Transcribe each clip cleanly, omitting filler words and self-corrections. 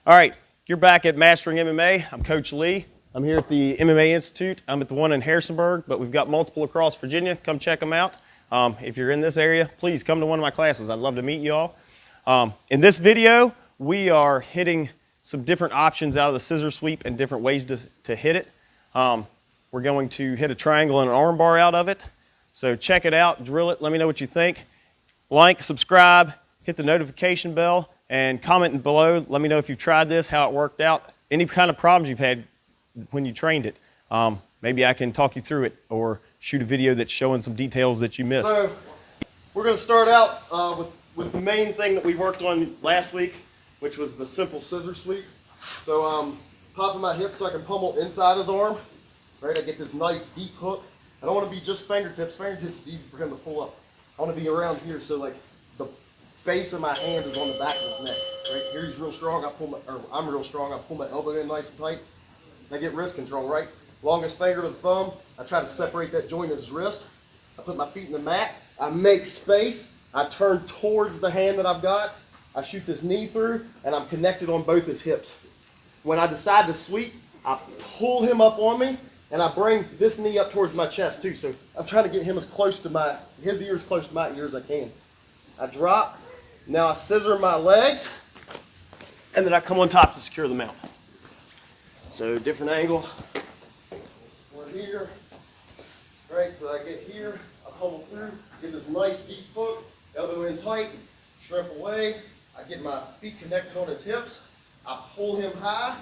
All right, you're back at Mastering MMA. I'm Coach Lee. I'm here at the MMA Institute. I'm at the one in Harrisonburg, but we've got multiple across Virginia. Come check them out. If you're in this area, please come to one of my classes. I'd love to meet you all. In this video, we are hitting some different options out of the scissor sweep and different ways to hit it. We're going to hit a triangle and an arm bar out of it. So check it out, drill it, let me know what you think. Like, subscribe, hit the notification bell, and comment below. Let me know if you've tried this, how it worked out, any kind of problems you've had when you trained it. Maybe I can talk you through it or shoot a video that's showing some details that you missed. So we're going to start out with the main thing that we worked on last week, which was the simple scissor sweep. So popping my hip so I can pummel inside his arm. Right, I get this nice deep hook. I don't want to be just fingertips. Fingertips is easy for him to pull up. I want to be around here so like the base of my hand is on the back of his neck. Right here he's real strong. I'm real strong. I pull my elbow in nice and tight. I get wrist control, right? Longest finger to the thumb. I try to separate that joint of his wrist. I put my feet in the mat. I make space. I turn towards the hand that I've got. I shoot this knee through, and I'm connected on both his hips. When I decide to sweep, I pull him up on me, and I bring this knee up towards my chest too. So I'm trying to get him as close to his ear as close to my ear as I can. I drop. Now I scissor my legs, and then I come on top to secure the mount. So different angle. We're here. Right, so I get here, I pummel through, get this nice deep hook, elbow in tight, shrimp away. I get my feet connected on his hips. I pull him high,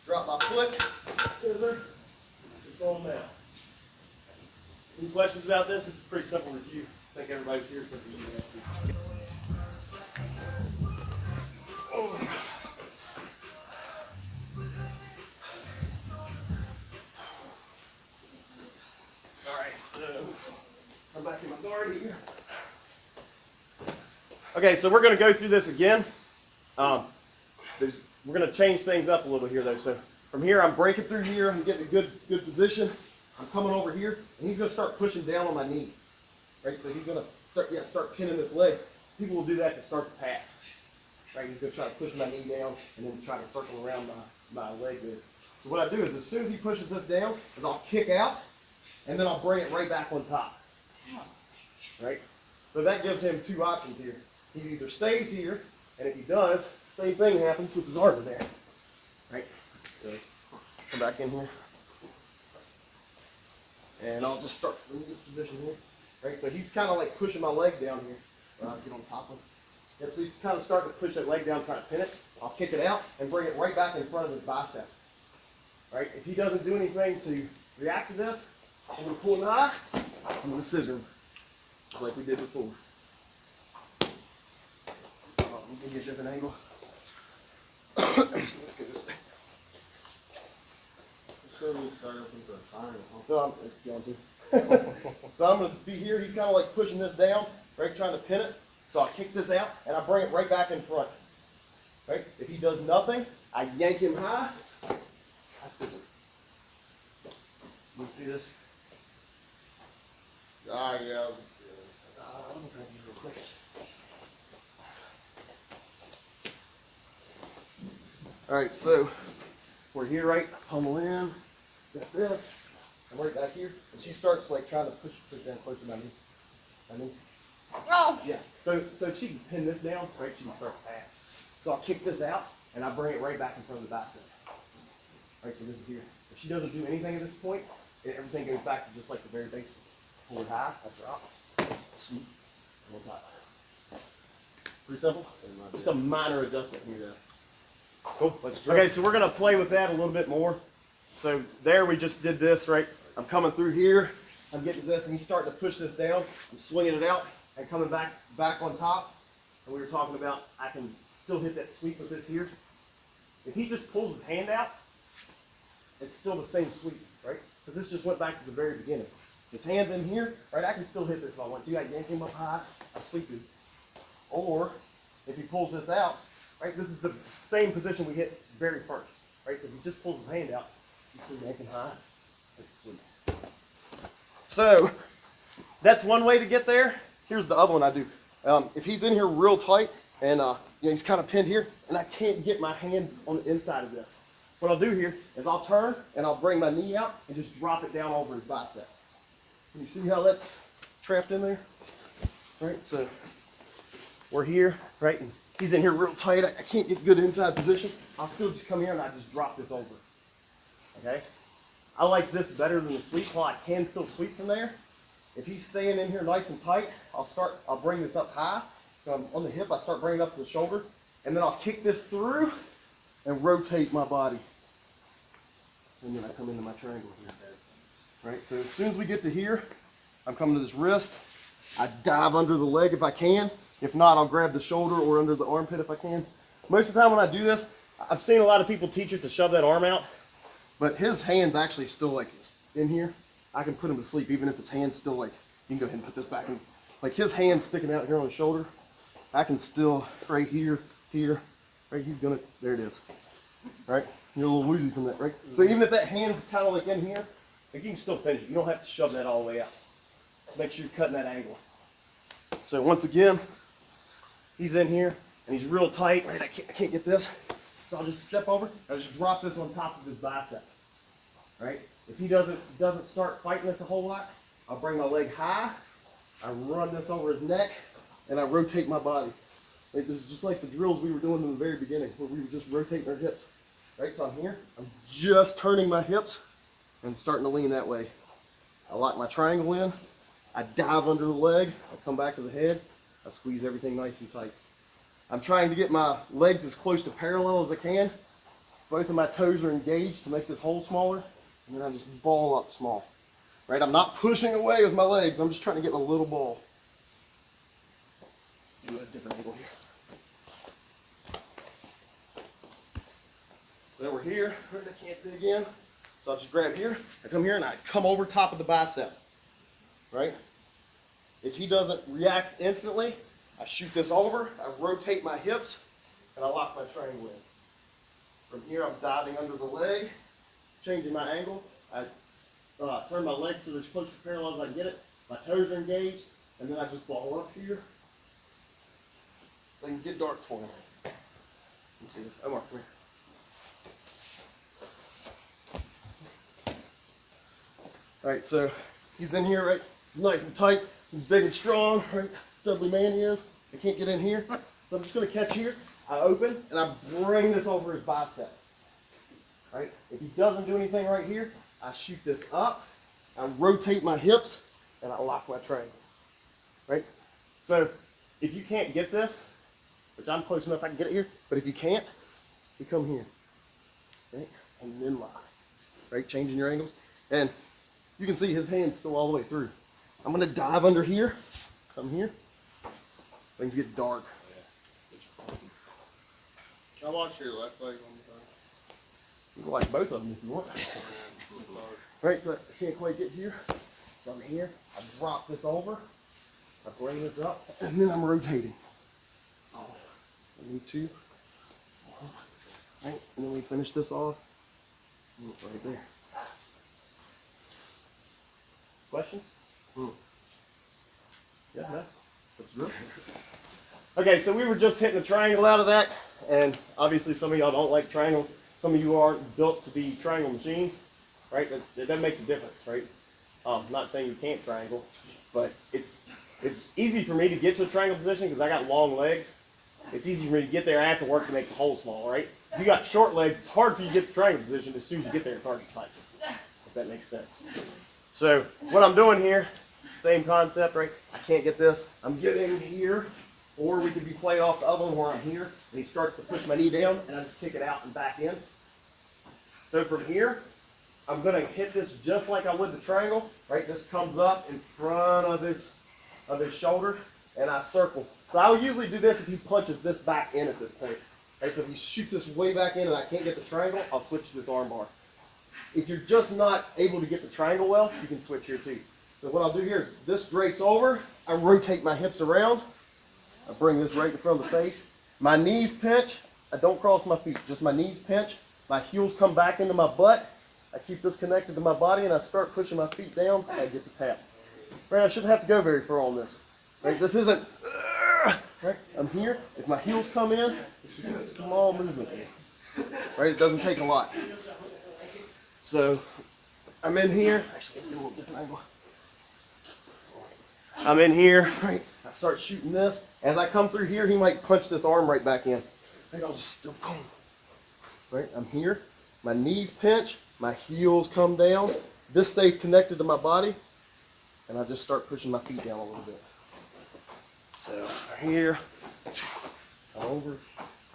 drop my foot, scissor, control him down. Any questions about this? This is a pretty simple review. I think everybody's here except for you guys. Alright, so I'm back in my guard here. Okay, so we're going to go through this again. We're going to change things up a little here though. So from here, I'm breaking through here. I'm getting a good position. I'm coming over here, and he's going to start pushing down on my knee. Right, so he's going to start pinning this leg. People will do that to start the pass. Right, he's going to try to push my knee down and then try to circle around my leg there. So what I do is as soon as he pushes this down, is I'll kick out, and then I'll bring it right back on top. Right, so that gives him two options here. He either stays here, and if he does, same thing happens with his arm in there. Right? So come back in here. And I'll just start in this position here. Right? So he's kind of like pushing my leg down here. Get on top of him. Yep, so he's kind of starting to push that leg down, trying to pin it. I'll kick it out and bring it right back in front of his bicep. Right? If he doesn't do anything to react to this, I'm going to pull him high. I'm going to scissor him. Just like we did before. Give you a different angle. Let's get this. It's going to. So I'm going to be here. He's kind of like pushing this down, right, trying to pin it. So I kick this out and I bring it right back in front. Right. If he does nothing, I yank him high. I scissor. You can see this. Ah, yeah. I'm going to try to do it real quick. All right, so we're here, right? Pummel in, got this. I'm right back here, and she starts like trying to push down close to my knee. Oh. Yeah. So she can pin this down, right? She can start to pass. So I'll kick this out, and I bring it right back in front of the bicep. Right. So this is here. If she doesn't do anything at this point, everything goes back to just like the very basic. Pull it high, I drop, sweep, on top. Pretty simple. Just a minor adjustment here, though. Cool. Okay, so we're going to play with that a little bit more. So there we just did this, right? I'm coming through here. I'm getting this, and he's starting to push this down. I'm swinging it out and coming back on top. And we were talking about I can still hit that sweep with this here. If he just pulls his hand out, it's still the same sweep, right? Because this just went back to the very beginning. His hand's in here, right? I can still hit this if I want to. I yank him up high, I sweep him. Or if he pulls this out, right, this is the same position we hit very first, right? So if he just pulls his hand out, you still yank him high, take a sweep. So that's one way to get there. Here's the other one I do. If he's in here real tight, And he's kind of pinned here, and I can't get my hands on the inside of this. What I'll do here is I'll turn and I'll bring my knee out and just drop it down over his bicep. Can you see how that's trapped in there? Right, so we're here, right, and he's in here real tight. I can't get good inside position. I'll still just come here and I just drop this over. Okay? I like this better than the sweep while I can still sweep from there. If he's staying in here nice and tight, I'll bring this up high. So I'm on the hip, I start bringing it up to the shoulder, and then I'll kick this through and rotate my body. And then I come into my triangle here. Right, so as soon as we get to here, I'm coming to this wrist. I dive under the leg if I can. If not, I'll grab the shoulder or under the armpit if I can. Most of the time when I do this, I've seen a lot of people teach it to shove that arm out, but his hand's actually still like in here. I can put him to sleep even if his hand's still like, you can go ahead and put this back in. Like his hand's sticking out here on the shoulder. I can still, right here, right, there it is. Right, you're a little woozy from that, right? So even if that hand's kind of like in here, like you can still finish it. You don't have to shove that all the way out. Make sure you're cutting that angle. So once again, he's in here and he's real tight, right? I can't get this. So I'll just step over, I'll just drop this on top of his bicep, right? If he doesn't start fighting this a whole lot, I'll bring my leg high, I run this over his neck, and I rotate my body. Like this is just like the drills we were doing in the very beginning, where we were just rotating our hips. Right, so I'm here, I'm just turning my hips and starting to lean that way. I lock my triangle in, I dive under the leg, I come back to the head, I squeeze everything nice and tight. I'm trying to get my legs as close to parallel as I can. Both of my toes are engaged to make this hole smaller, and then I just ball up small. Right, I'm not pushing away with my legs, I'm just trying to get a little ball. Let's do a different angle here. So we're here, right, I can't dig in. So I'll just grab here, I come here and I come over top of the bicep, right? If he doesn't react instantly, I shoot this over, I rotate my hips, and I lock my triangle in. From here, I'm diving under the leg, changing my angle. I turn my legs so they're as close to parallel as I can get it. My toes are engaged, and then I just ball up here. They can get dark for me. Let me see this. Omar, come here. All right, so he's in here, right? Nice and tight. He's big and strong, right? Studly man he is. I can't get in here. So I'm just gonna catch here. I open and I bring this over his bicep. Right? If he doesn't do anything right here, I shoot this up, I rotate my hips, and I lock my triangle. Right? So if you can't get this, which I'm close enough I can get it here, but if you can't, you come here. Okay? And then lock. Right? Changing your angles. And you can see his hand's still all the way through. I'm gonna dive under here, come here. Things get dark. I watch your left leg one time. You can watch both of them if you want. Right, so I can't quite get here. So I'm here, I drop this over, I bring this up, and then I'm rotating. Oh, I need two. Right, and then we finish this off. Right there. Questions? Yeah, no? That's good. Okay, so we were just hitting a triangle out of that, and obviously some of y'all don't like triangles. Some of you aren't built to be triangle machines, right? That makes a difference, right? Not saying you can't triangle, but it's easy for me to get to a triangle position because I got long legs. It's easy for me to get there. I have to work to make the hole small, right? If you got short legs, it's hard for you to get the triangle position. As soon as you get there, it's hard to tight. If that makes sense. So what I'm doing here, same concept, right? I can't get this. I'm getting here, or we could be playing off the other one where I'm here, and he starts to push my knee down, and I just kick it out and back in. So from here, I'm going to hit this just like I would the triangle, right? This comes up in front of his shoulder, and I circle. So I'll usually do this if he punches this back in at this point. Right? So if he shoots this way back in and I can't get the triangle, I'll switch to this arm bar. If you're just not able to get the triangle well, you can switch here too. So what I'll do here is this drapes over, I rotate my hips around, I bring this right in front of the face. My knees pinch, I don't cross my feet, just my knees pinch. My heels come back into my butt. I keep this connected to my body and I start pushing my feet down and I get the tap. Right, I shouldn't have to go very far on this. Right, this isn't Right, I'm here. If my heels come in, it's just a small movement here. Right, it doesn't take a lot. So I'm in here. Actually, let's get a little different angle. I'm in here, right? I start shooting this. As I come through here, he might punch this arm right back in. Right, I'll just still boom. Right, I'm here. My knees pinch, my heels come down. This stays connected to my body, and I just start pushing my feet down a little bit. So here, come over.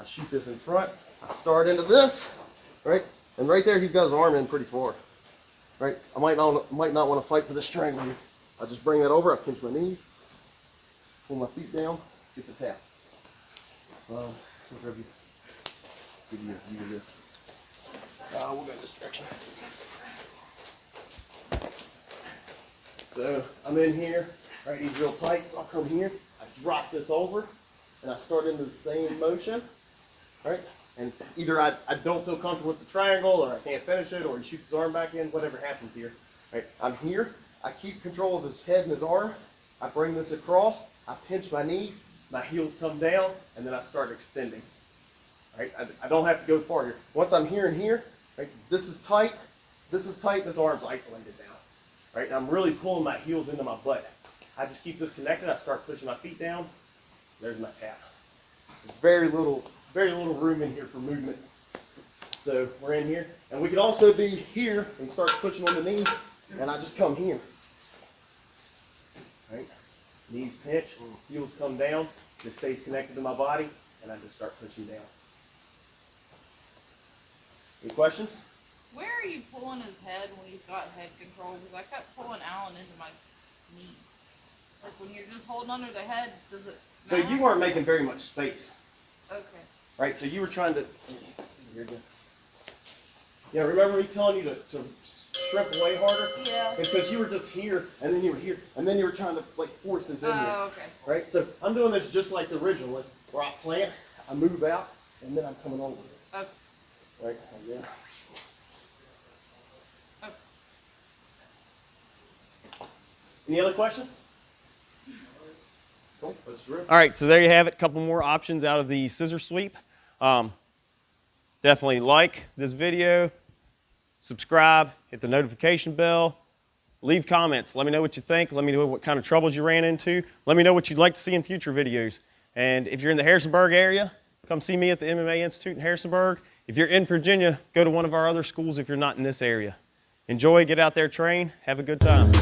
I shoot this in front. I start into this, right? And right there, he's got his arm in pretty far. Right? I might not want to fight for this triangle here. I just bring that over. I pinch my knees, pull my feet down, get the tap. Give you a view of this. We'll go this direction. So I'm in here, right? He's real tight, so I'll come here. I drop this over, and I start into the same motion, right? And either I don't feel comfortable with the triangle, or I can't finish it, or he shoots his arm back in, whatever happens here. Right? I'm here. I keep control of his head and his arm. I bring this across. I pinch my knees. My heels come down, and then I start extending. Right? I don't have to go far here. Once I'm here and here, right? This is tight. This is tight. This arm's isolated now. Right? And I'm really pulling my heels into my butt. I just keep this connected. I start pushing my feet down. There's my tap. There's very little room in here for movement. So we're in here. And we could also be here and start pushing on the knee. And I just come here. Right? Knees pinch, heels come down. This stays connected to my body. And I just start pushing down. Any questions? Where are you pulling his head when he's got head control? Because I kept pulling Alan into my knee. Like when you're just holding under the head, does it So matter? you weren't making very much space. Okay. Right? So you were trying to... See here again. Yeah, remember me telling you to strip away harder? Yeah. Because you were just here, and then you were here, and then you were trying to like force this in here. Oh, okay. Right? So I'm doing this just like the original one, where I plant, I move out, and then I'm coming over. Okay. Right? And then... Okay. Any other questions? Cool. Let's rip. All right, so there you have it. A couple more options out of the scissor sweep. Definitely like this video, subscribe, hit the notification bell, leave comments. Let me know what you think. Let me know what kind of troubles you ran into. Let me know what you'd like to see in future videos. And if you're in the Harrisonburg area, come see me at the MMA Institute in Harrisonburg. If you're in Virginia, go to one of our other schools if you're not in this area. Enjoy, get out there, train, have a good time.